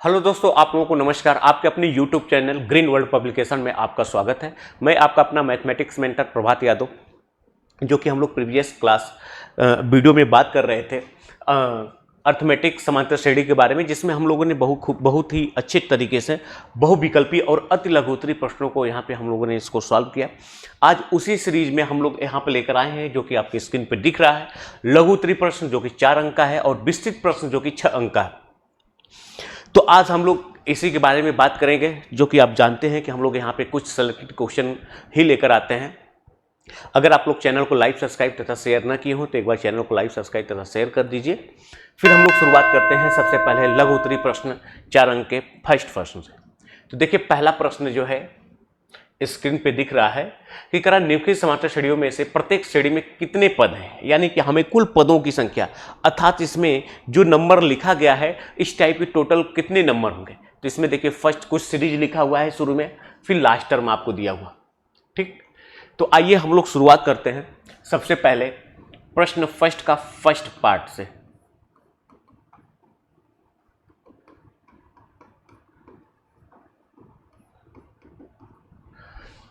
Hello दोस्तों, आप लोगों को नमस्कार। आपके अपने YouTube channel green world publication में आपका स्वागत है। मैं आपका अपना मैथमेटिक्स मेंटर प्रभात यादव, जो कि हम लोग प्रीवियस क्लास वीडियो में बात कर रहे थे अर्थमेटिक समांतर श्रेणी के बारे में, जिसमें हम लोगों ने बहुत ही अच्छे तरीके से बहुविकल्पी और अति लघुत्तरी प्रश्नों को यहाँ पे हम लोगों ने इसको सॉल्व किया। आज उसी सीरीज में हम लोग यहाँ पे लेकर आए हैं, जो कि आपकी स्क्रीन पे दिख रहा है। लघुत्तरी प्रश्न जो कि 4 अंक का है और विस्तृत प्रश्न जो कि 6 अंक का है। तो आज हम लोग इसी के बारे में बात करेंगे, जो कि आप जानते हैं कि हम लोग यहाँ पे कुछ सेलेक्टेड क्वेश्चन ही लेकर आते हैं। अगर आप लोग चैनल को लाइक, सब्सक्राइब तथा शेयर ना किए हो तो एक बार चैनल को लाइक, सब्सक्राइब तथा शेयर कर दीजिए। फिर हम लोग शुरुआत करते हैं सबसे पहले लघुत्तरी प्रश्न 4 अंक के फर्स्ट प्रश्न से। तो देखिए, पहला प्रश्न जो है स्क्रीन पे दिख रहा है कि करा निम्नलिखित समांतर श्रेणियों में से प्रत्येक श्रेणी में कितने पद हैं, यानी कि हमें कुल पदों की संख्या, अर्थात इसमें जो नंबर लिखा गया है इस टाइप के टोटल कितने नंबर होंगे। तो इसमें देखिए, फर्स्ट कुछ सीरीज लिखा हुआ है शुरू में, फिर लास्ट टर्म आपको दिया हुआ। ठीक, तो आइए हम लोग शुरुआत करते हैं सबसे पहले प्रश्न फर्स्ट का फर्स्ट पार्ट से।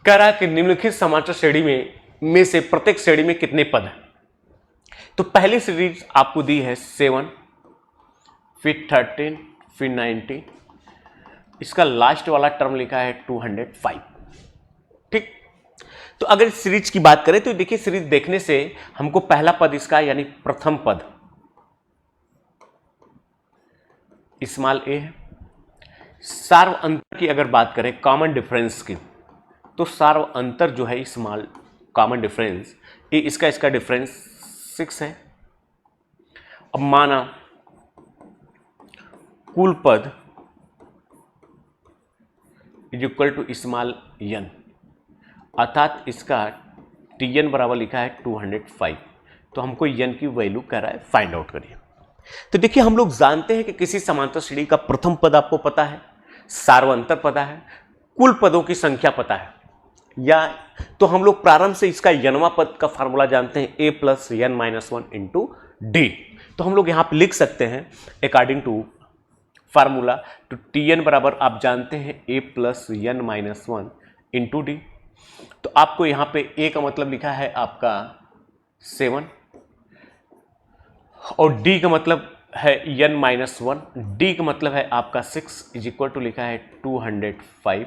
कह रहा है कि निम्नलिखित समांतर श्रेणी में से प्रत्येक श्रेणी में कितने पद हैं। तो पहली सीरीज आपको दी है 7, फिर 13, फिर 19, इसका लास्ट वाला टर्म लिखा है 205। ठीक, तो अगर इस सीरीज की बात करें तो देखिए, सीरीज देखने से हमको पहला पद इसका यानी प्रथम पद स्मॉल ए है। सार्व अंतर की अगर बात करें कॉमन डिफरेंस की, तो सार्व अंतर जो है स्मॉल कॉमन डिफरेंस ये इसका डिफरेंस 6 है। अब माना कुल पद is equal to small n, अर्थात इसका टी एन बराबर लिखा है 205। तो हमको एन की वैल्यू कह रहा है फाइंड आउट करिए। तो देखिए, हम लोग जानते हैं कि किसी समांतर श्रेणी का प्रथम पद आपको पता है, सार्वंतर पता है, कुल पदों की संख्या पता है, या तो हम लोग प्रारंभ से इसका यनवा पद का फार्मूला जानते हैं, a plus n minus 1 into D. तो हम लोग यहां पे लिख सकते हैं अकॉर्डिंग टू फार्मूला, तो टी एन बराबर आप जानते हैं a plus n minus 1 into D. तो आपको यहां पे a का मतलब लिखा है आपका 7 और d का मतलब है n माइनस 1, डी का मतलब है आपका 6 इज इक्वल टू लिखा है 205।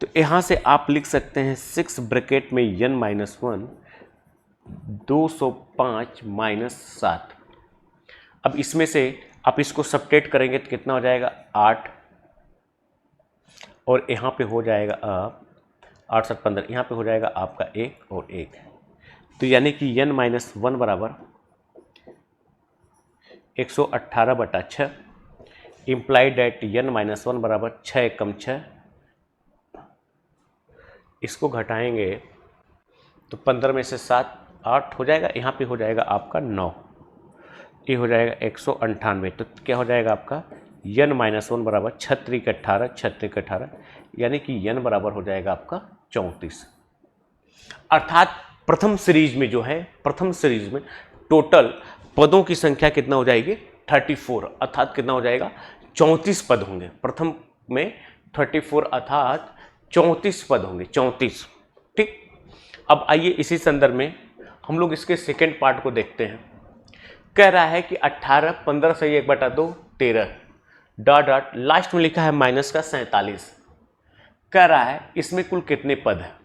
तो यहां से आप लिख सकते हैं 6 ब्रैकेट में n माइनस 1 205 माइनस 7। अब इसमें से आप इसको सब्ट्रैक्ट करेंगे तो कितना हो जाएगा 8, और यहाँ पे हो जाएगा आप 8 7 15, यहाँ पे हो जाएगा आपका 1 और 1। तो यानी कि n माइनस 1 बराबर 118/6, इम्प्लाइड एट n माइनस 1 बराबर 6 कम 6। इसको घटाएंगे तो 15 में से 7 8 हो जाएगा, यहाँ पे हो जाएगा आपका 9, ये हो जाएगा 198। तो क्या हो जाएगा आपका n माइनस 1 बराबर 36 के 18, 36 के 18, यानी कि n बराबर हो जाएगा आपका 34। अर्थात प्रथम सीरीज में जो है, प्रथम सीरीज में टोटल पदों की संख्या कितना हो जाएगी 34, अर्थात कितना हो जाएगा 34 पद होंगे। प्रथम में 34 अर्थात 34 पद होंगे, 34। ठीक, अब आइए इसी संदर्भ में हम लोग इसके सेकेंड पार्ट को देखते हैं। कह रहा है कि 18 15 से 1/2 13 डॉट डॉट लास्ट में लिखा है माइनस का 47। कह रहा है इसमें कुल कितने पद हैं।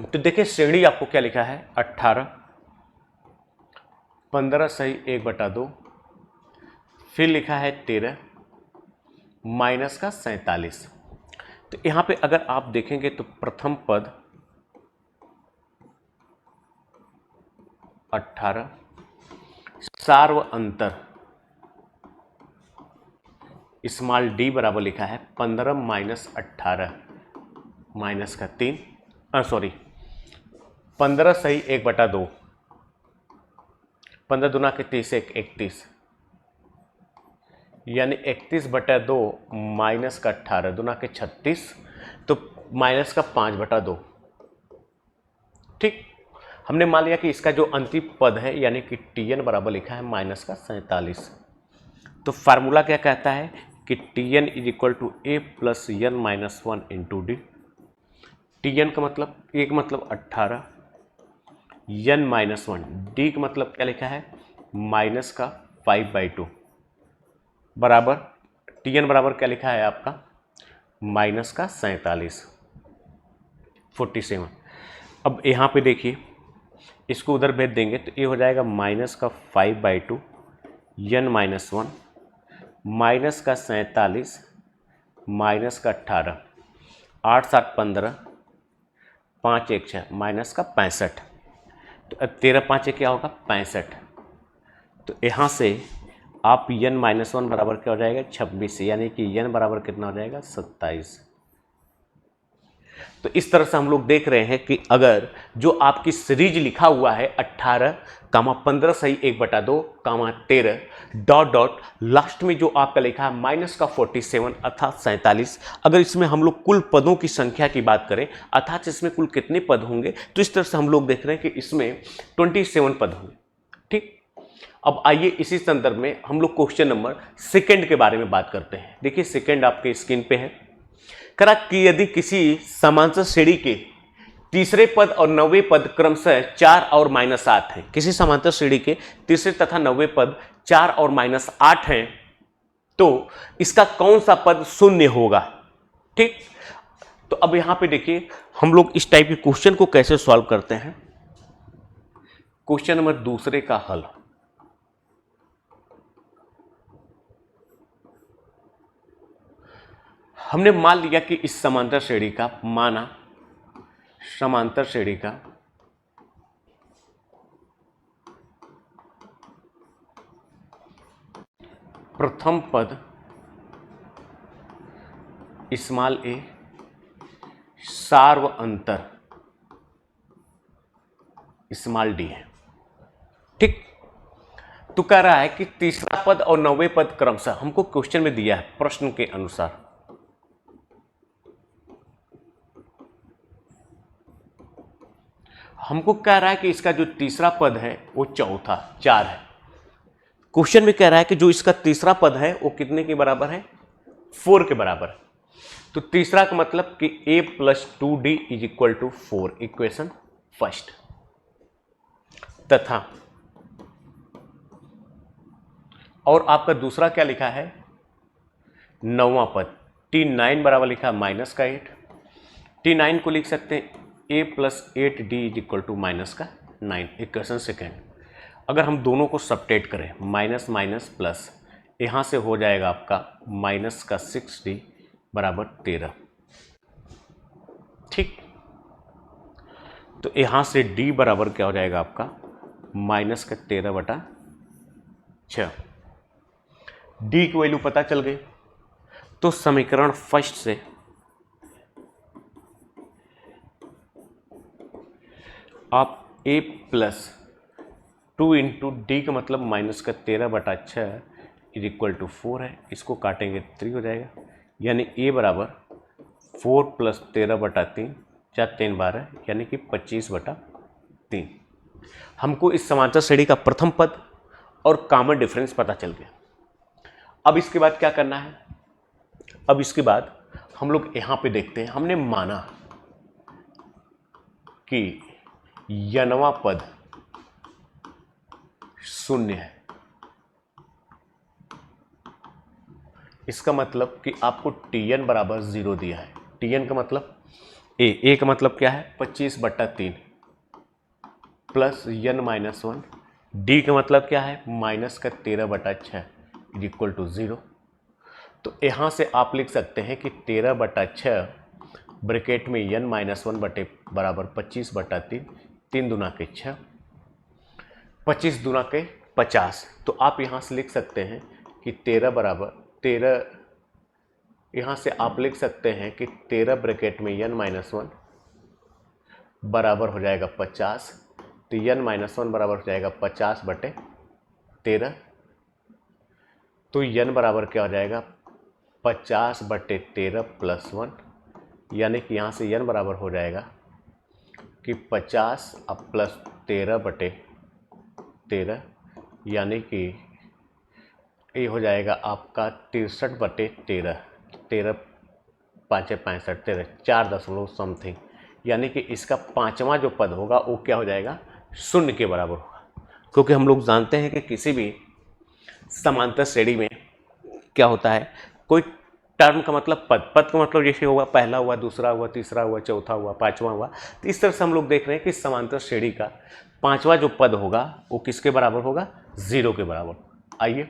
तो देखिए, श्रेणी आपको क्या लिखा है 18 15 सही 1/2, फिर लिखा है 13 माइनस का 47। तो यहां पे अगर आप देखेंगे तो प्रथम पद 18, सार्व अंतर स्मॉल डी बराबर लिखा है 15 माइनस 18 माइनस का 3, सॉरी 15 सही 1/2, 15 दूना के 30 1 31, यानी 31/2 माइनस का 18 दूना के 36, तो माइनस का 5/2। ठीक, हमने मान लिया कि इसका जो अंतिम पद है यानी कि Tn बराबर लिखा है माइनस का 47। तो फार्मूला क्या कहता है कि Tn is equal to A plus n minus 1 into D. Tn का मतलब एक मतलब 18, एन माइनस 1, डी का मतलब क्या लिखा है माइनस का 5/2 बराबर Tn बराबर क्या लिखा है आपका माइनस का 47। अब यहाँ पे देखिए इसको उधर भेज देंगे तो ये हो जाएगा माइनस का 5/2 एन माइनस 1 माइनस का 47 माइनस का 18, 8 7 15, 5 1 6 माइनस का 65। तो अब 13 5 क्या होगा 65। तो यहाँ से आप n माइनस 1 बराबर क्या हो जाएगा 26, यानी कि n बराबर कितना हो जाएगा 27। तो इस तरह से हम लोग देख रहे हैं कि अगर जो आपकी सीरीज लिखा हुआ है 18, 15 सही 1/2, 13 डॉट डॉट लास्ट में जो आपका लिखा है माइनस का 47 अर्थात 47, अगर इसमें हम लोग कुल पदों की संख्या की बात करें अर्थात इसमें कुल कितने पद होंगे, तो इस तरह से हम लोग देख रहे हैं कि इसमें 27 पद होंगे। ठीक, अब आइए इसी संदर्भ में हम लोग क्वेश्चन नंबर सेकंड के बारे में बात करते हैं। देखिए सेकंड आपके स्क्रीन पे है, करा कि यदि किसी समांतर श्रेणी के तीसरे पद और 90वें पद क्रमशः 4 और -8 हैं, किसी समांतर श्रेणी के तीसरे तथा 90वें पद 4 और -8 हैं, तो इसका कौन सा पद शून्य होगा। ठीक, तो अब यहां पे देखिए हम लोग इस टाइप के क्वेश्चन को कैसे सॉल्व करते हैं। क्वेश्चन नंबर दूसरे का हल, हमने मान लिया कि इस समांतर श्रेणी का माना समांतर श्रेणी का प्रथम पद स्मॉल ए सार्व अंतर स्मॉल डी है। ठीक, तो कह रहा है कि तीसरा पद और 90वें पद क्रमशः हमको क्वेश्चन में दिया है प्रश्न के अनुसार, हमको कह रहा है कि इसका जो तीसरा पद है वो चौथा 4 है। क्वेश्चन में कह रहा है कि जो इसका तीसरा पद है वो कितने के बराबर है 4 के बराबर है। तो तीसरा का मतलब कि a + 2d = 4, इक्वेशन फर्स्ट। तथा और आपका दूसरा क्या लिखा है 9वां पद T9 बराबर लिखा माइनस का 8, T9 को लिख सकते हैं a + 8d = -9, इक्वेशन सेकेंड। अगर हम दोनों को सब्ट्रैक्ट करें माइनस माइनस प्लस, यहाँ से हो जाएगा आपका माइनस का 6d बराबर 13। ठीक, तो यहाँ से d बराबर क्या हो जाएगा आपका माइनस का 13/6। d की वैल्यू पता चल गई, तो समीकरण फर्स्ट से आप a + 2 × d का मतलब माइनस का 13/6 = 4 है, इसको काटेंगे 3 हो जाएगा, यानी a बराबर 4 + 13/3, 4 3 12, यानी कि 25/3। हमको इस समांतर श्रेणी का प्रथम पद और कॉमन डिफरेंस पता चल गया। अब इसके बाद क्या करना है, अब इसके बाद हम लोग यहाँ पे देखते हैं, हमने माना कि n वां पद शून्य है। इसका मतलब कि आपको Tn बराबर 0 दिया है। Tn का मतलब a का मतलब क्या है 25/3 प्लस n माइनस 1, d का मतलब क्या है माइनस का 13/6 = 0। तो यहाँ से आप लिख सकते हैं कि 13/6 ब्रैकेट में n माइनस 1 बराबर 25/3, 3 दूना के 6, 25 दूना के 50। तो आप यहाँ से लिख सकते हैं कि 13 बराबर 13, यहाँ से आप लिख सकते हैं कि 13 ब्रैकेट में n माइनस 1 बराबर हो जाएगा 50, तो n माइनस 1 बराबर हो जाएगा 50/13। तो n बराबर क्या हो जाएगा 50/13 + 1, यानी कि यहाँ से n बराबर हो जाएगा कि 50 अब प्लस 13/13, यानी कि ये हो जाएगा आपका 63/13, 13 5 65 13, 4 दशमलव समथिंग, यानी कि इसका पांचवा जो पद होगा वो क्या हो जाएगा, शून्य के बराबर होगा। क्योंकि हम लोग जानते हैं कि किसी भी समांतर श्रेणी में क्या होता है, कोई टर्म का मतलब पद का मतलब जैसे हुआ पहला हुआ, दूसरा हुआ, तीसरा हुआ, चौथा हुआ, पांचवा हुआ। तो इस तरह से हम लोग देख रहे हैं कि समांतर श्रेणी का पांचवा जो पद होगा वो किसके बराबर होगा, 0 के बराबर। आइए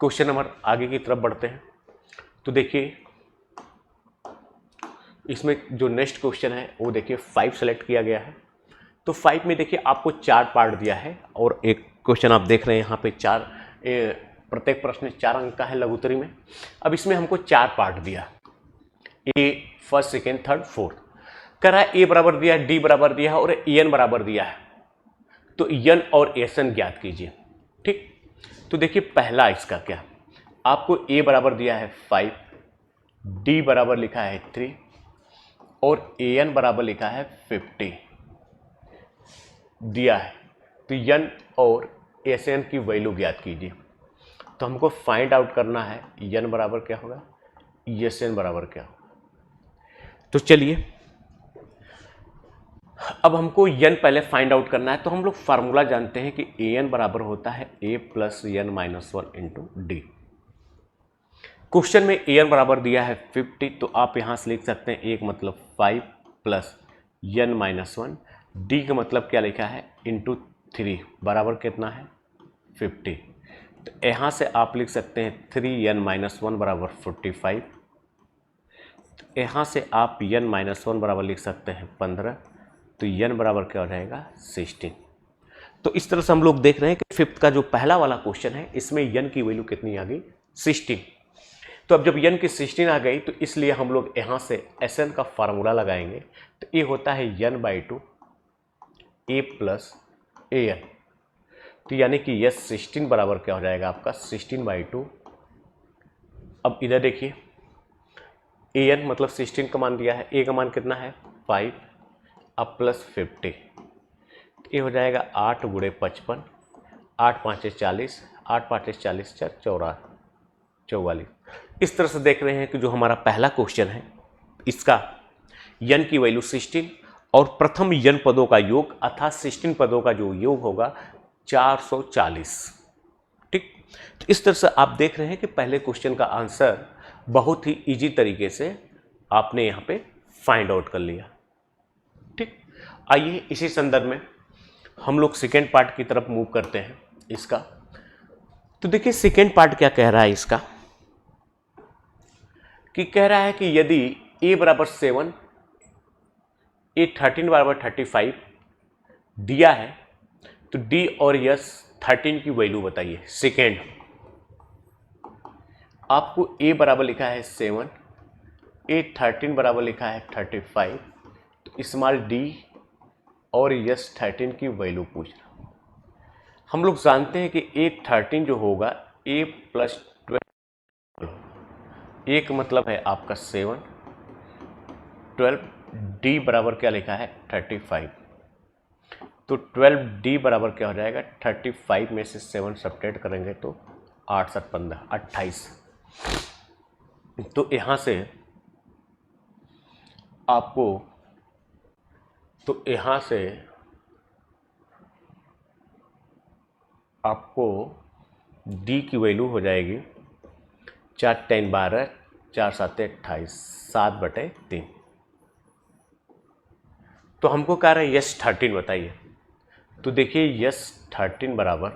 क्वेश्चन नंबर आगे की तरफ बढ़ते हैं। तो देखिए इसमें जो नेक्स्ट क्वेश्चन है वो देखिए 5 सेलेक्ट किया गया है। तो 5 में देखिए आपको 4 पार्ट दिया है और एक क्वेश्चन आप देख रहे हैं यहाँ पे 4, प्रत्येक प्रश्न 4 अंक का है लघुत्तरी में। अब इसमें हमको 4 पार्ट दिया, ए फर्स्ट सेकेंड थर्ड फोर्थ, कह रहा है ए बराबर दिया है, डी बराबर दिया है और एन बराबर दिया है। तो एन और एसन ज्ञात कीजिए। ठीक, तो देखिए पहला इसका क्या, आपको ए बराबर दिया है 5, डी बराबर लिखा है 3 और एन बराबर लिखा है 50 दिया है। तो एन और एसन की वैल्यू ज्ञात कीजिए। तो हमको फाइंड आउट करना है एन बराबर क्या होगा, एसन बराबर क्या होगा। तो चलिए अब हमको एन पहले फाइंड आउट करना है। तो हम लोग फार्मूला जानते हैं कि एन बराबर होता है a plus n minus 1 into d. Question में एन बराबर दिया है 50, तो आप यहां से लिख सकते हैं एक मतलब 5 प्लस एन माइनस 1, डी का मतलब क्या लिखा है इंटू 3 बराबर कितना है 50। तो यहाँ से आप लिख सकते हैं 3n माइनस 1 बराबर 45। तो यहाँ से आप n माइनस 1 बराबर लिख सकते हैं 15। तो n बराबर क्या हो जाएगा 16। तो इस तरह से हम लोग देख रहे हैं कि फिफ्थ का जो पहला वाला क्वेश्चन है इसमें n की वैल्यू कितनी आ गई 16। तो अब जब n की 16 आ गई तो इसलिए हम लोग यहाँ से Sn का फार्मूला लगाएंगे। तो ये होता है n/2 a प्लस an। तो यानी कि यस 16 बराबर क्या हो जाएगा आपका 16/2। अब इधर देखिए an मतलब 16 का मान दिया है, a का मान कितना है 5, अब प्लस 50। ये हो जाएगा 8 गुणे 55, 8 5 40, 8 5 40 4 44। इस तरह से देख रहे हैं कि जो हमारा पहला क्वेश्चन है इसका n की वैल्यू 16 और प्रथम n पदों का योग अर्थात 16 पदों का जो योग होगा 440। ठीक, तो इस तरह से आप देख रहे हैं कि पहले क्वेश्चन का आंसर बहुत ही इजी तरीके से आपने यहाँ पे फाइंड आउट कर लिया। ठीक, आइए इसी संदर्भ में हम लोग सेकेंड पार्ट की तरफ मूव करते हैं इसका। तो देखिए सेकेंड पार्ट क्या कह रहा है इसका, कि कह रहा है कि यदि a बराबर 7, a 13 बराबर 35 दिया है तो d और s 13 की वैल्यू बताइए। सेकेंड आपको a बराबर लिखा है 7, a 13 बराबर लिखा है 35, तो स्मॉल d और s 13 की वैल्यू पूछ रहा। हम लोग जानते हैं कि a 13 जो होगा a प्लस 12, a का मतलब है आपका 7, 12, d बराबर क्या लिखा है 35। तो 12d बराबर क्या हो जाएगा 35 में से 7 सब्ट्रैक्ट करेंगे तो 8 7 15 28। तो यहाँ से आपको d की वैल्यू हो जाएगी 4 10 12, 4 7 28, 7/3। तो हमको कह रहा है यस 13 बताइए। तो देखिए यस 13 बराबर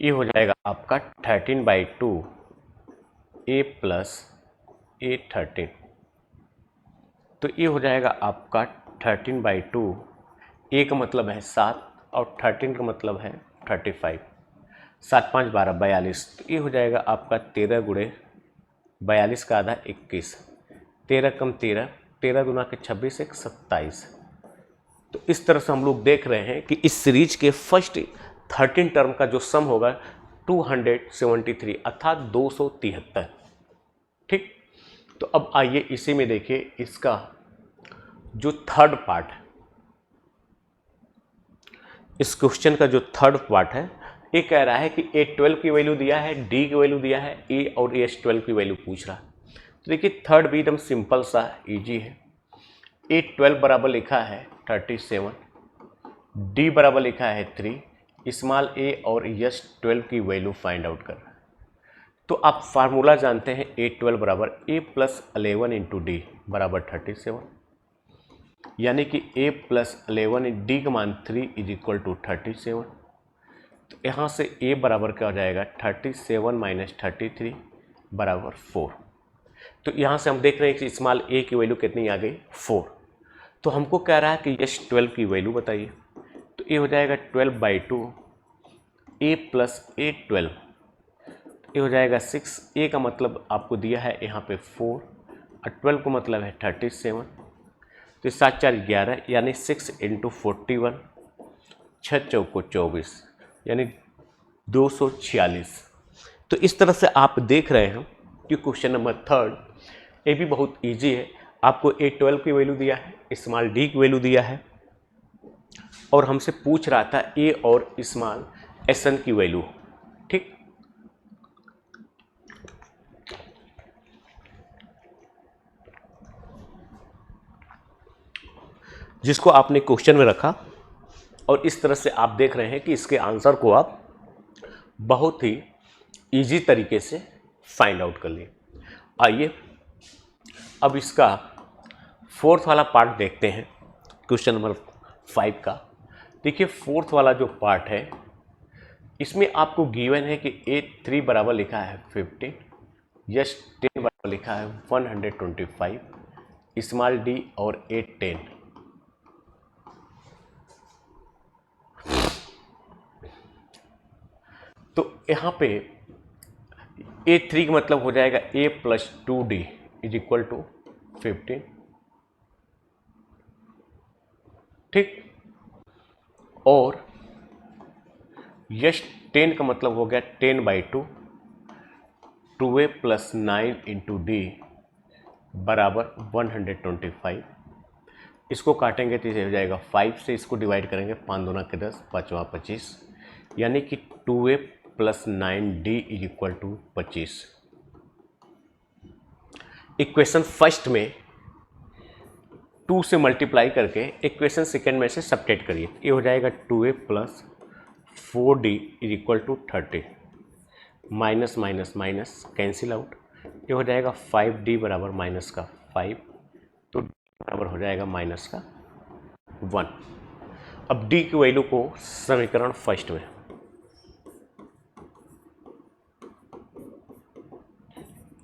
ये हो जाएगा आपका 13/2 a प्लस a 13। तो ये हो जाएगा आपका 13/2, a का मतलब है 7 और 13 का मतलब है 35, 7 5 12 42। तो ये हो जाएगा आपका 13 गुणे 42 का आधा 21, 13 कम 13, 13 दूना के 26 1 27। तो इस तरह से हम लोग देख रहे हैं कि इस सीरीज के फर्स्ट 13 टर्म का जो सम होगा 273 अर्थात 273। ठीक, तो अब आइए इसी में देखिए इसका जो थर्ड पार्ट है, इस क्वेश्चन का जो थर्ड पार्ट है, ये कह रहा है कि A12 की वैल्यू दिया है, D की वैल्यू दिया है, A और AS12 की वैल्यू पूछ रहा है। तो देखिए थर्ड भी एकदम सिंपल सा इजी है। A12 बराबर लिखा है 37, D बराबर लिखा है 3, स्मॉल a और S12 की वैल्यू फाइंड आउट कर रहा है। तो आप फार्मूला जानते हैं A12 बराबर A+11 इंटू डी बराबर 37, यानी कि A+11 D का मान 3 इज इक्वल टू 37। तो यहाँ से A बराबर क्या हो जाएगा 37 माइनस 33 बराबर 4। तो यहाँ से हम देख रहे हैं कि स्मॉल a की वैल्यू कितनी आ गई 4। तो हमको कह रहा है कि S12 की वैल्यू बताइए। तो ये हो जाएगा 12/2 A प्लस A12, ये हो जाएगा 6। A का मतलब आपको दिया है यहाँ पे 4 और 12 का मतलब है 37। तो 7 4 11 यानी 6 इंटू 41, 6 चौको 24 यानी 246। तो इस तरह से आप देख रहे हैं कि क्वेश्चन नंबर थर्ड ये भी बहुत इजी है। आपको A12 की वैल्यू दिया है, स्मॉल d की वैल्यू दिया है और हमसे पूछ रहा था A और स्मॉल SN की वैल्यू। ठीक, जिसको आपने क्वेश्चन में रखा और इस तरह से आप देख रहे हैं कि इसके आंसर को आप बहुत ही इजी तरीके से फाइंड आउट कर लिए। आइए अब इसका फोर्थ वाला पार्ट देखते हैं, क्वेश्चन नंबर 5 का। देखिए फोर्थ वाला जो पार्ट है इसमें आपको गिवन है कि A3 बराबर लिखा है 15, S10 बराबर लिखा है 125, स्मॉल d और A10। तो यहाँ पे A3 का मतलब हो जाएगा A plus 2D is equal to 15। ठीक, और S10 का मतलब हो गया 10/2, 2A प्लस 9 इंटू डी बराबर 125। इसको काटेंगे तो इसे हो जाएगा 5 से, इसको डिवाइड करेंगे 5 दूना के 10, 5 25, यानी कि 2A plus 9D is equal to 25। Equation first में 2 से मल्टीप्लाई करके इक्वेशन सेकेंड में से सब्ट्रैक्ट करिए। ये हो जाएगा 2A plus 4D is equal to 30, minus minus minus cancel out. ये हो जाएगा 5D बराबर माइनस का 5, तो बराबर हो जाएगा माइनस का 1। अब D की वैल्यू को समीकरण फर्स्ट में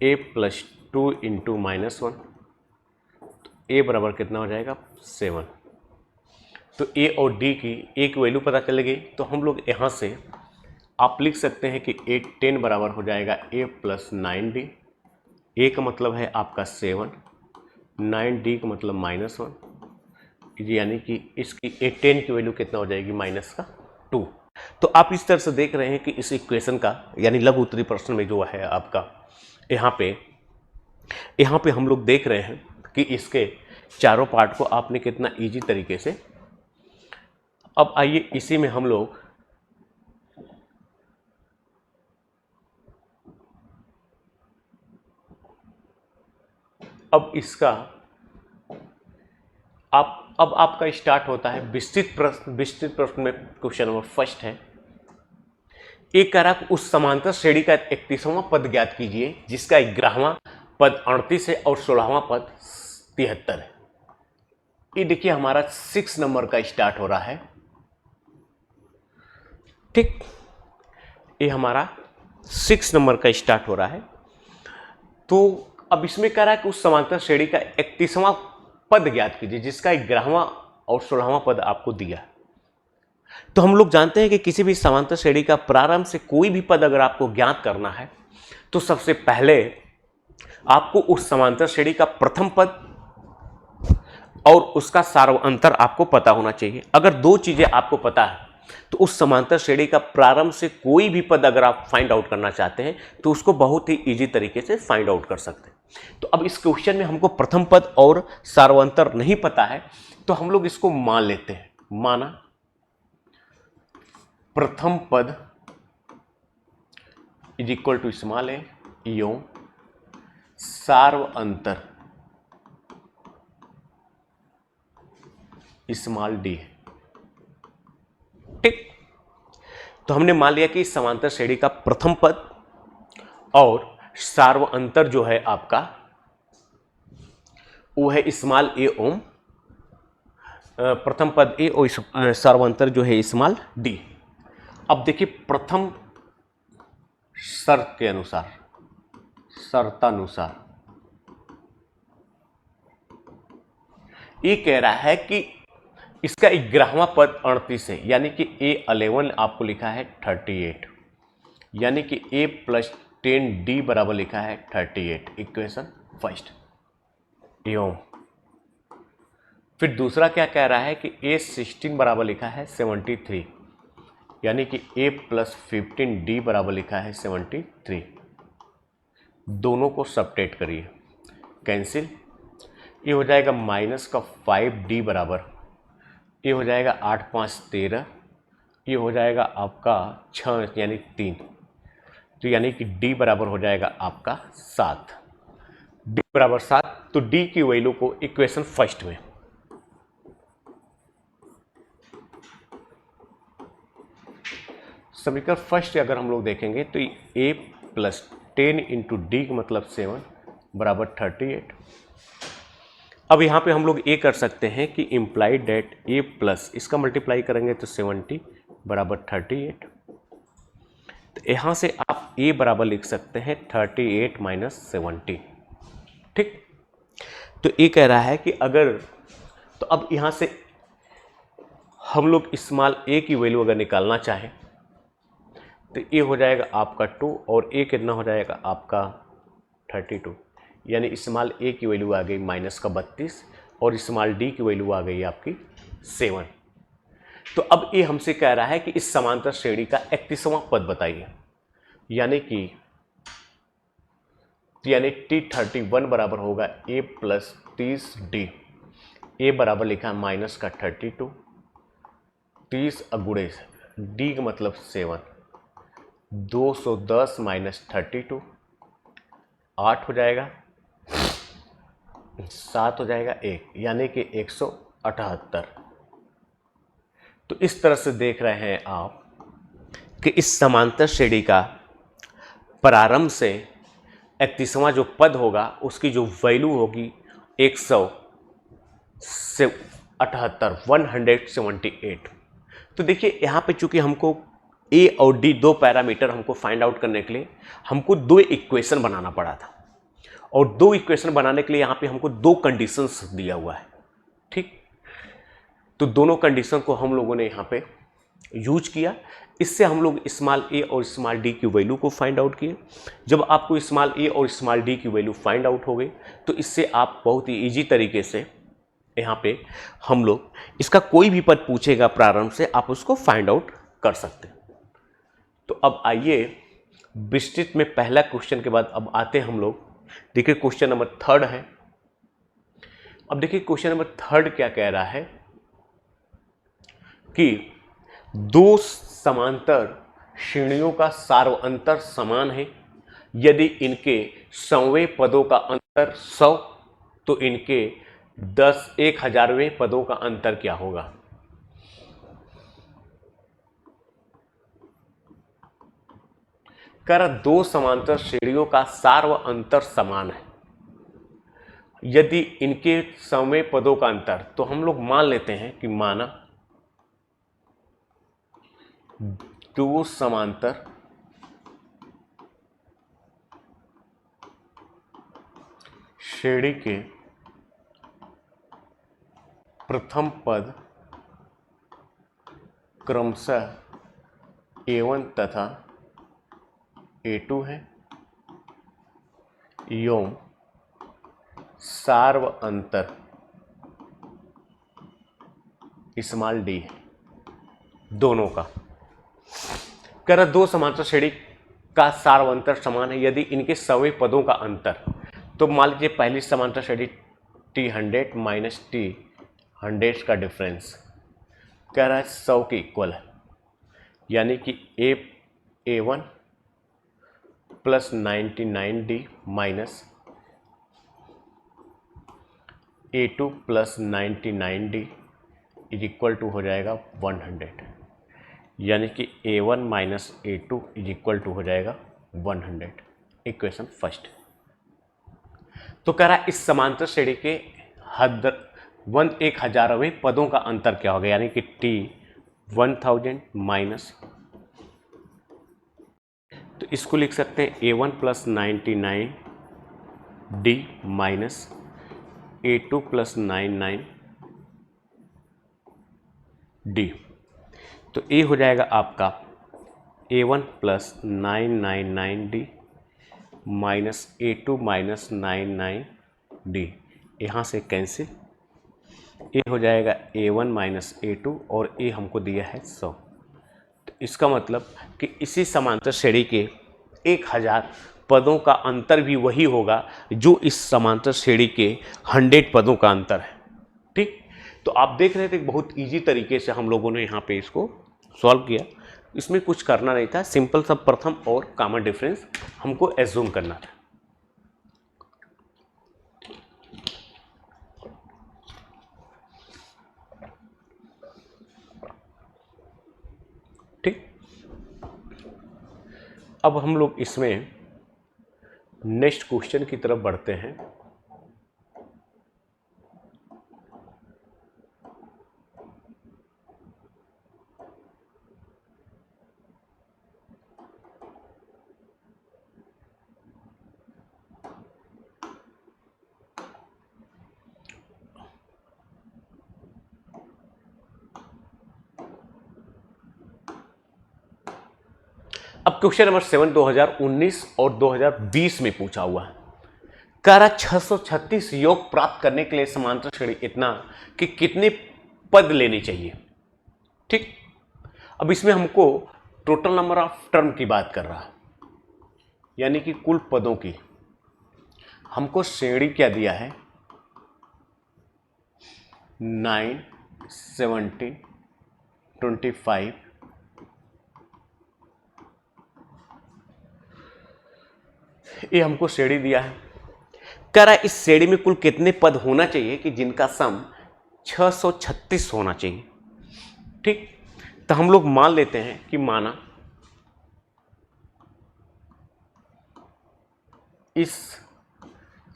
A प्लस 2 इंटू माइनस 1, तो A बराबर कितना हो जाएगा 7। तो A और D की एक वैल्यू पता चल गई। तो हम लोग यहाँ से आप लिख सकते हैं कि A10 बराबर हो जाएगा A प्लस 9D। A का मतलब है आपका 7, 9D का मतलब -1, यानी कि इसकी A10 की वैल्यू कितना हो जाएगी माइनस का 2। तो आप इस तरह से देख रहे हैं कि इस इक्वेशन का यानी लघु उत्तरीय प्रश्न में जो है आपका यहाँ पे हम लोग देख रहे हैं कि इसके चारों पार्ट को आपने कितना इजी तरीके से। अब आइए इसी में हम लोग अब इसका अब आपका स्टार्ट होता है विस्तृत प्रश्न। विस्तृत प्रश्न में क्वेश्चन नंबर फर्स्ट है, एक कारक उस समांतर श्रेणी का 31वां पद ज्ञात कीजिए जिसका 11वां पद 38 है और 16वां पद 73 है। ये देखिए हमारा 6 नंबर का स्टार्ट हो रहा है। ठीक, ये हमारा 6 नंबर का स्टार्ट हो रहा है। तो अब इसमें कह रहा है कि उस समांतर श्रेणी का 31वां पद ज्ञात कीजिए जिसका 11वां और 16वां पद आपको दिया। तो हम लोग जानते हैं कि किसी भी समांतर श्रेणी का प्रारंभ से कोई भी पद अगर आपको ज्ञात करना है तो सबसे पहले आपको उस समांतर श्रेणी का प्रथम पद और उसका सार्वअंतर आपको पता होना चाहिए। अगर दो चीजें आपको पता है तो उस समांतर श्रेणी का प्रारंभ से कोई भी पद अगर आप फाइंड आउट करना चाहते हैं तो उसको बहुत ही इजी तरीके से फाइंड आउट कर सकते हैं। तो अब इस क्वेश्चन में हमको प्रथम पद और सार्वअंतर नहीं पता है तो हम लोग इसको मान लेते हैं। माना प्रथम पद इज इक्वल टू स्मॉल ए एवं सार्व अंतर स्मॉल डी है। ठीक, तो हमने मान लिया कि समांतर श्रेणी का प्रथम पद और सार्व अंतर जो है आपका वो है स्मॉल ए ओम, प्रथम पद ए और सार्वंतर जो है स्मॉल डी। अब देखिए प्रथम शर्त के अनुसार, शर्तानुसार ये कह रहा है कि इसका 11वां पद 38 है, यानी कि A11 आपको लिखा है 38, यानी कि A + 10D बराबर लिखा है 38, इक्वेशन फर्स्ट। एवं फिर दूसरा क्या कह रहा है कि A16 बराबर लिखा है 73, यानी कि A + 15D बराबर लिखा है 73। दोनों को सबट्रैक्ट करिए, कैंसिल, ये हो जाएगा -5D बराबर, ये हो जाएगा 8 × 5 = 13, ये हो जाएगा आपका 6 यानी 3, तो यानी कि D बराबर हो जाएगा आपका 7, D बराबर 7। तो D की वैल्यू को इक्वेशन फर्स्ट में समीकरण फर्स्ट अगर हम लोग देखेंगे तो A + 10 × D मतलब 7 बराबर 38। अब यहाँ पे हम लोग ये कर सकते हैं कि इम्प्लाइड डेट A प्लस इसका मल्टीप्लाई करेंगे तो 70 बराबर 38। तो यहाँ से आप A बराबर लिख सकते हैं 38 - 70। ठीक, तो ये कह रहा है कि अगर, तो अब यहाँ से हम लोग स्मॉल a की वैल्यू अगर निकालना चाहें तो ये हो जाएगा आपका 2 और a कितना हो जाएगा आपका 32, यानी स्मॉल a की वैल्यू आ गई -32 और स्मॉल d की वैल्यू आ गई आपकी 7। तो अब ये हमसे कह रहा है कि इस समांतर श्रेणी का 31वां पद बताइए, यानी कि T31 बराबर होगा A + 30D। A बराबर लिखा है -32, 30 × D का मतलब 7, 210 - 32 8 हो जाएगा, 7 हो जाएगा 1, यानी कि 178। तो इस तरह से देख रहे हैं आप कि इस समांतर श्रेणी का प्रारंभ से 31वां जो पद होगा उसकी जो वैल्यू होगी 178। तो देखिए यहाँ पे चूंकि हमको A और D दो पैरामीटर हमको फाइंड आउट करने के लिए हमको दो इक्वेशन बनाना पड़ा था, और दो इक्वेशन बनाने के लिए यहाँ पे हमको दो कंडीशंस दिया हुआ है। ठीक, तो दोनों कंडीशन को हम लोगों ने यहाँ पे यूज किया, इससे हम लोग स्मॉल a और स्मॉल d की वैल्यू को फाइंड आउट किए। जब आपको स्मॉल a और स्मॉल d की वैल्यू फाइंड आउट हो गई तो इससे आप बहुत ही इजी तरीके से यहाँ पे हम लोग इसका कोई भी पद पूछेगा प्रारंभ से आप उसको फाइंड आउट कर सकते हैं। तो अब आइए विस्तृत में पहला क्वेश्चन के बाद अब आते हैं हम लोग, देखिए क्वेश्चन नंबर 3 है। अब देखिए क्वेश्चन नंबर 3 क्या कह रहा है कि दो समांतर श्रेणियों का सार्वअंतर समान है, यदि इनके सौवें पदों का अंतर 100 तो इनके 10,000वें पदों का अंतर क्या होगा। कर दो समांतर श्रेणियों का सार्वअंतर समान है, यदि इनके सौवें पदों का अंतर, तो हम लोग मान लेते हैं कि माना दो समांतर श्रेणी के प्रथम पद क्रमशः A1 तथा A2 है एवं सार्व अंतर स्मॉल d है दोनों का। कर दो समांतर श्रेणी का सार्वअंतर समान है यदि इनके सभी पदों का अंतर, तो मान लीजिए पहली समांतर श्रेणी T100 माइनस T100 का डिफरेंस कह रहा है 100 के इक्वल है, यानी कि A1 plus 99D minus A2 plus 99D is equal to हो जाएगा 100, यानी कि A1 minus A2 is equal to हो जाएगा 100। Equation first. तो कह रहा है इस समांतर श्रेणी के 1000वें पदों का अंतर क्या होगा, यानी कि T 1000 माइनस, तो इसको लिख सकते हैं A1 plus 99D minus A2 plus 99D। तो ये हो जाएगा आपका A1 plus 999D minus A2 minus 99D, यहाँ से कैंसिल, ये हो जाएगा A1 माइनस A2 और ये हमको दिया है 100। तो इसका मतलब कि इसी समांतर श्रेणी के 1000 पदों का अंतर भी वही होगा जो इस समांतर श्रेणी के 100 पदों का अंतर है। ठीक, तो आप देख रहे थे बहुत इजी तरीके से हम लोगों ने यहाँ पे इसको सॉल्व किया। इसमें कुछ करना नहीं था, सिंपल सा प्रथम और कॉमन डिफरेंस हमको एज्यूम करना था। ठीक, अब हम लोग इसमें नेक्स्ट क्वेश्चन की तरफ बढ़ते हैं। अब क्वेश्चन नंबर 7 2019 और 2020 में पूछा हुआ है। कह रहा 636 योग प्राप्त करने के लिए समांतर श्रेणी इतना कि कितने पद लेने चाहिए। ठीक, अब इसमें हमको टोटल नंबर ऑफ टर्म की बात कर रहा है, यानी कि कुल पदों की। हमको श्रेणी क्या दिया है, 9, 17, 25, ये हमको श्रेणी दिया है। कह रहा है इस श्रेणी में कुल कितने पद होना चाहिए कि जिनका सम 636 होना चाहिए। ठीक, तो हम लोग मान लेते हैं कि माना इस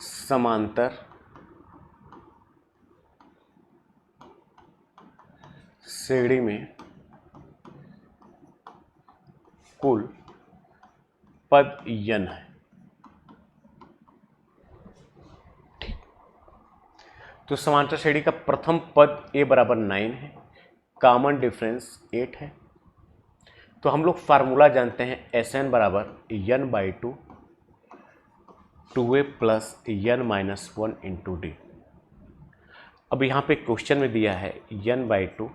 समांतर श्रेणी में कुल पद n है। ठीक, तो समांतर श्रेणी का प्रथम पद a बराबर 9 है, कॉमन डिफरेंस 8 है। तो हम लोग फार्मूला जानते हैं Sn बराबर n/2 2a plus n minus 1 into D. अब यहाँ पे क्वेश्चन में दिया है n/2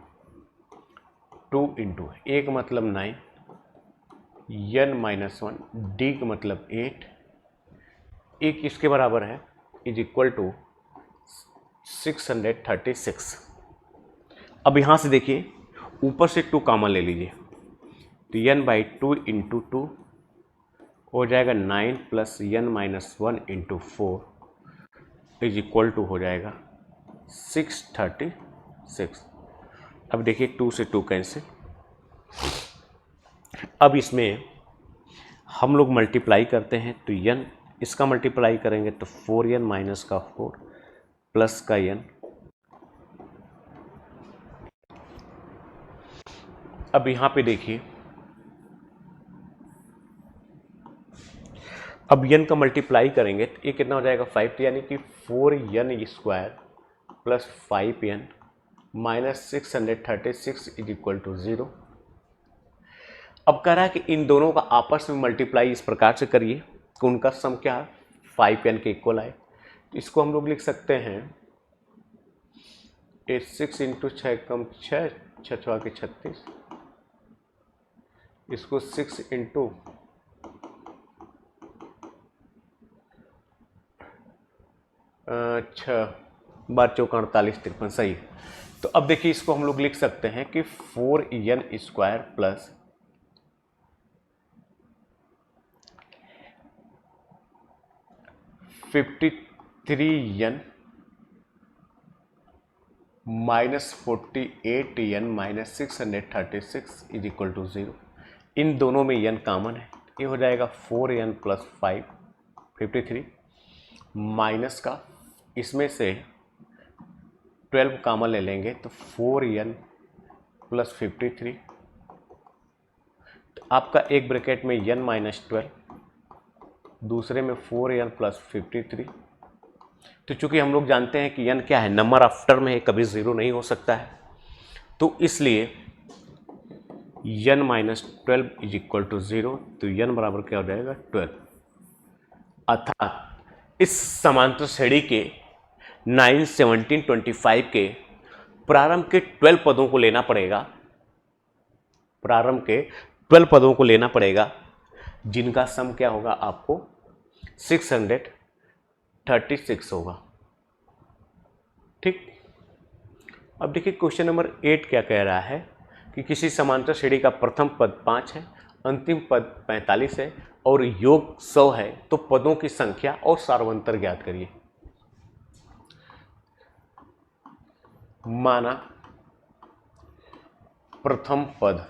2 इंटू a का मतलब 9, n माइनस 1, डी का मतलब 8, एक इसके बराबर है इज इक्वल टू 636। अब यहाँ से देखिए ऊपर से 2 कॉमन ले लीजिए, तो n/2 इंटू 2 हो जाएगा 9 plus n minus 1 into 4 is equal to हो जाएगा 636। अब देखिए 2 से 2 कैंसिल। अब इसमें हम लोग मल्टीप्लाई करते हैं, तो n इसका मल्टीप्लाई करेंगे तो 4n माइनस का 4 प्लस का n। अब यहाँ पे देखिए, अब n का मल्टीप्लाई करेंगे तो ये कितना हो जाएगा 5, तो यानी कि 4n square plus 5n minus 636 is equal to 0। अब कह रहा है कि इन दोनों का आपस में मल्टीप्लाई इस प्रकार से करिए कि उनका सम क्या 5n के इक्वल आए। तो इसको हम लोग लिख सकते हैं 6 इंटू 6 कम 6 6 के 36, इसको 6 इंटू 6 बार 4 48 53, सही। तो अब देखिए इसको हम लोग लिख सकते हैं कि 4n square plus 53n minus 48n minus 636 is equal to 0। इन दोनों में n कॉमन है, ये हो जाएगा 4n प्लस 5 53 माइनस का इसमें से 12 कॉमन ले लेंगे तो 4n प्लस 53, तो आपका एक ब्रैकेट में n माइनस 12, दूसरे में 4n प्लस 53। तो चूंकि हम लोग जानते हैं कि n क्या है, नंबर आफ्टर में है, कभी ज़ीरो नहीं हो सकता है, तो इसलिए n minus 12 is equal to 0। तो n बराबर क्या हो जाएगा 12। अर्थात इस समांतर श्रेणी के 9, 17, 25 के प्रारंभ के 12 पदों को लेना पड़ेगा, प्रारंभ के 12 पदों को लेना पड़ेगा, जिनका सम क्या होगा आपको 636 होगा। ठीक, अब देखिए क्वेश्चन नंबर 8 क्या कह रहा है कि किसी समांतर श्रेणी का प्रथम पद 5 है, अंतिम पद 45 है और योग 100 है, तो पदों की संख्या और सार्वंतर ज्ञात करिए। माना प्रथम पद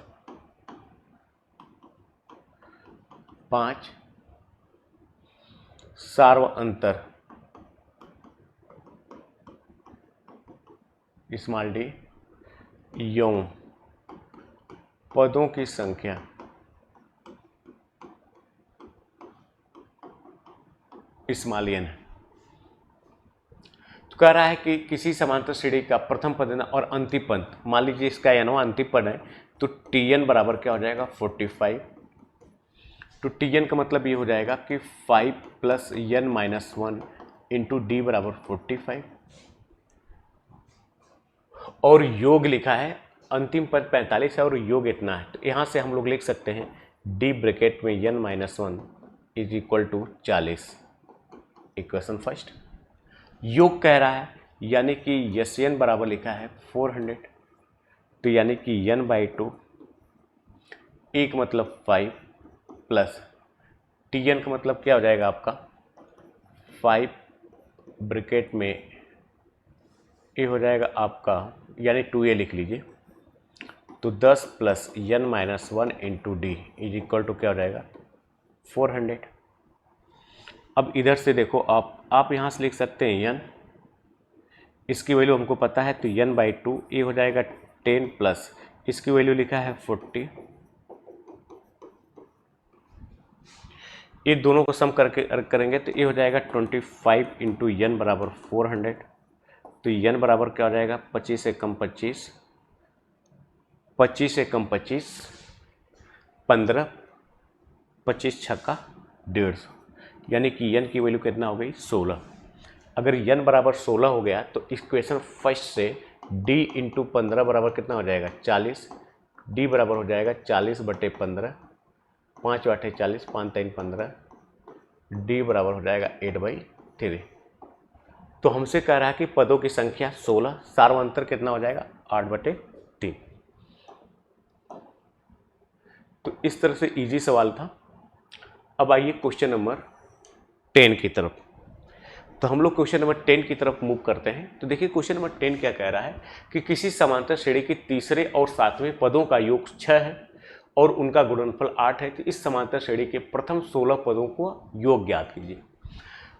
5, सार्वंतर स्मॉल डी, यौम पदों की संख्या स्मॉल एन है। तो कह रहा है कि किसी समांतर श्रेणी का प्रथम पद और अंतिम पद, मान लीजिए इसका एनवा अंतिम पद है, तो Tn बराबर क्या हो जाएगा 45। तो Tn का मतलब ये हो जाएगा कि 5 plus n minus 1 into D बराबर 45, और योग लिखा है, अंतिम पद 45 है और योग इतना है, तो यहाँ से हम लोग लिख सकते हैं डी ब्रैकेट में n minus 1 is equal to 40। Equation first. योग कह रहा है यानी कि यस एन बराबर लिखा है 400, तो यानी कि n/2 एक मतलब 5 प्लस Tn का मतलब क्या हो जाएगा आपका 5 ब्रैकेट में ये हो जाएगा आपका, यानी 2a लिख लीजिए, तो 10 plus n minus 1 into D is equal to क्या हो जाएगा 400। अब इधर से देखो आप यहाँ से लिख सकते हैं n, इसकी वैल्यू हमको पता है, तो n/2 ये हो जाएगा 10 प्लस इसकी वैल्यू लिखा है 40, ये दोनों को सम करके करेंगे तो ये हो जाएगा 25 इंटू n बराबर 400। तो n बराबर क्या हो जाएगा 25 से कम 25, 25 से कम 25, 15, 25 छक्का 150, यानी कि n की वैल्यू कितना हो गई 16। अगर n बराबर 16 हो गया तो इक्वेशन फर्स्ट से d इंटू 15 बराबर कितना हो जाएगा 40, d बराबर हो जाएगा 40/15, 5/40, 5×3 15, d बराबर हो जाएगा 8/3। तो हमसे कह रहा है कि पदों की संख्या 16, सार्वंतर कितना हो जाएगा 8/3। तो इस तरह से इजी सवाल था। अब आइए क्वेश्चन नंबर 10 की तरफ। तो हम लोग क्वेश्चन नंबर 10 की तरफ मूव करते हैं। तो देखिए क्वेश्चन नंबर 10 क्या कह रहा है कि किसी समांतर श्रेणी के तीसरे और सातवें पदों का योग 6 है और उनका गुणनफल 8 है, तो इस समांतर श्रेणी के प्रथम 16 पदों को योग ज्ञात कीजिए।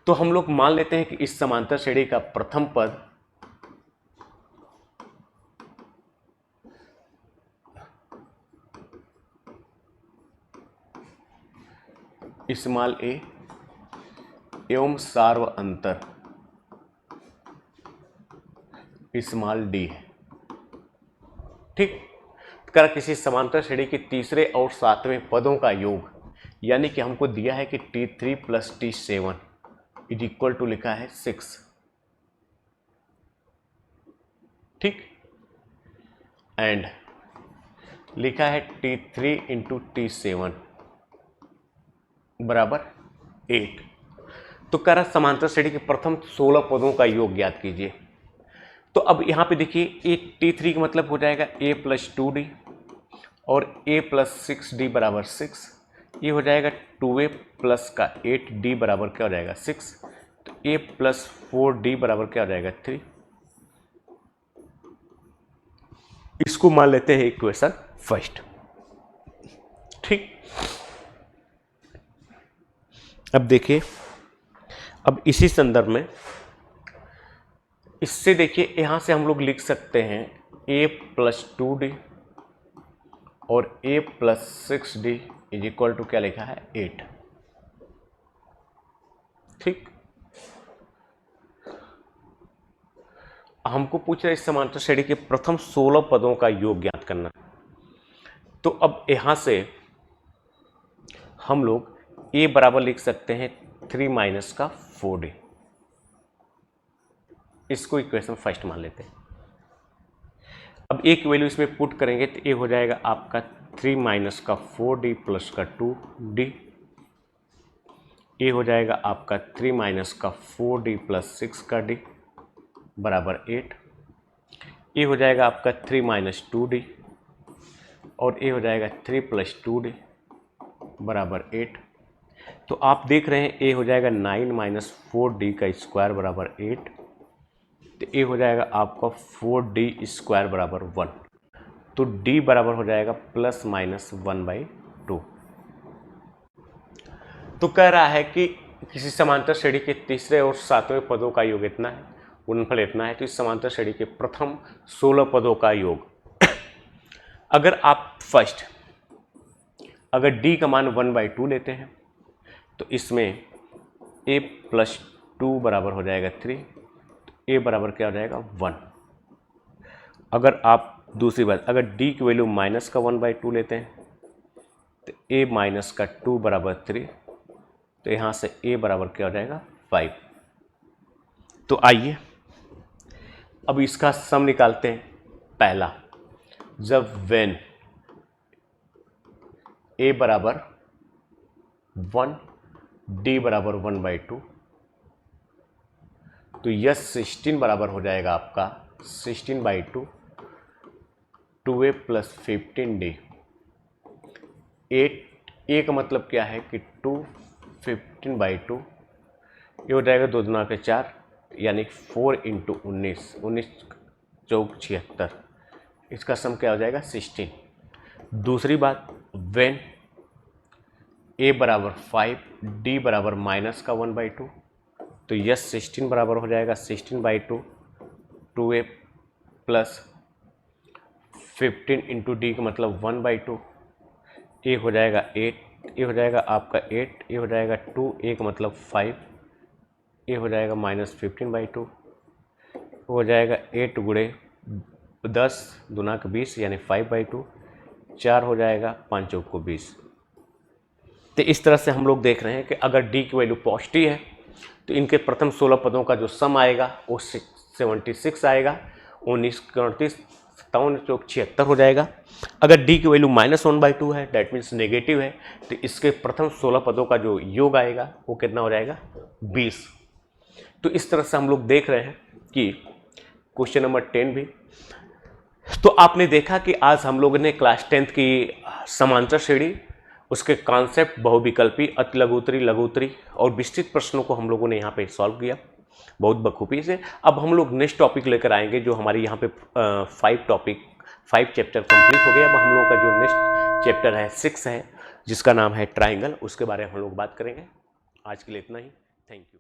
तो हम लोग मान लेते हैं कि इस समांतर श्रेणी का प्रथम पद स्मॉल ए एवं सार्वंतर स्मॉल डी है। ठीक, कर किसी समांतर श्रेणी के तीसरे और सातवें पदों का योग, यानी कि हमको दिया है कि T3 plus T7 is equal to लिखा है 6। ठीक, एंड लिखा है T3 इंटू T7 बराबर 8। तो कह रहा समांतर श्रेणी के प्रथम 16 पदों का योग ज्ञात कीजिए। तो अब यहाँ पे देखिए एक T3 का मतलब हो जाएगा a प्लस 2d और a प्लस 6d बराबर 6, ये हो जाएगा 2a प्लस का 8d बराबर क्या हो जाएगा 6। तो a प्लस 4d बराबर क्या हो जाएगा 3। इसको मान लेते हैं इक्वेशन फर्स्ट। ठीक, अब देखिए, अब इसी संदर्भ में इससे देखिए यहां से हम लोग लिख सकते हैं a प्लस 2d और a plus 6d is equal to क्या लिखा है 8। ठीक, हमको पूछ रहा है इस समांतर श्रेणी के प्रथम 16 पदों का योग ज्ञात करना। तो अब यहां से हम लोग a बराबर लिख सकते हैं 3 माइनस का 4d। इसको इक्वेशन फर्स्ट मान लेते हैं। अब a की वैल्यू इसमें पुट करेंगे तो a हो जाएगा आपका 3 माइनस का 4d प्लस का 2d। a हो जाएगा आपका 3 माइनस का 4d प्लस 6 का d बराबर 8। a हो जाएगा आपका 3 माइनस 2d और a हो जाएगा 3 प्लस 2d बराबर 8। तो आप देख रहे हैं a हो जाएगा 9 माइनस 4d का स्क्वायर बराबर 8। तो a हो जाएगा आपका 4d स्क्वायर बराबर 1। तो d बराबर हो जाएगा प्लस माइनस 1/2। तो कह रहा है कि किसी समांतर श्रेणी के तीसरे और सातवें पदों का योग इतना है, गुणनफल इतना है। तो इस समांतर श्रेणी के प्रथम 16 पदों का योग अगर आप फर्स्ट अगर d का मान 1/2 लेते हैं तो इसमें a प्लस 2 बराबर हो जाएगा 3। तो a बराबर क्या हो जाएगा 1। अगर आप दूसरी बात अगर d की वैल्यू माइनस का 1/2 लेते हैं तो a माइनस का 2 बराबर 3। तो यहाँ से a बराबर क्या हो जाएगा 5। तो आइए अब इसका सम निकालते हैं। पहला, जब वेन a बराबर 1 d बराबर 1/2 तो यह 16 बराबर हो जाएगा आपका 16/2 2a प्लस 15d। 8 a का मतलब क्या है कि 2 15/2 ये हो जाएगा 2 दूना के 4 यानी 4 इंटू 19 19 चौक 76। इसका सम क्या हो जाएगा 16। दूसरी बात, वेन a बराबर 5 d बराबर माइनस का 1/2 तो यह 16 बराबर हो जाएगा 16/2 2a प्लस 15 इंटू डी का मतलब 1/2। a हो जाएगा 8, a हो जाएगा आपका 8, a हो जाएगा 2, a का मतलब 5, a हो जाएगा माइनस 15/2 हो जाएगा 8 गुणे 10 दूना का 20 यानी 5/2 4 हो जाएगा 5 चौक को 20। तो इस तरह से हम लोग देख रहे हैं कि अगर d की वैल्यू पॉजिटिव है तो इनके प्रथम 16 पदों का जो सम आएगा वो 76 आएगा। 19 38 57 चौक 76 हो जाएगा। अगर d की वैल्यू -1/2 है डैट मीन्स नेगेटिव है तो इसके प्रथम 16 पदों का जो योग आएगा वो कितना हो जाएगा 20। तो इस तरह से हम लोग देख रहे हैं कि क्वेश्चन नंबर 10 भी। तो आपने देखा कि आज हम लोगों ने क्लास 10th की समांतर श्रेणी, उसके कॉन्सेप्ट, बहुविकल्पी, अति लघुत्तरी, लघुत्तरी और विस्तृत प्रश्नों को हम लोगों ने यहाँ पे सॉल्व किया बहुत बखूबी से। अब हम लोग नेक्स्ट टॉपिक लेकर आएंगे जो हमारी यहाँ पे 5 चैप्टर कंप्लीट हो गए। अब हम लोगों का जो नेक्स्ट चैप्टर है 6 है जिसका नाम है ट्राइंगल, उसके बारे में हम लोग बात करेंगे। आज के लिए इतना ही। Thank you.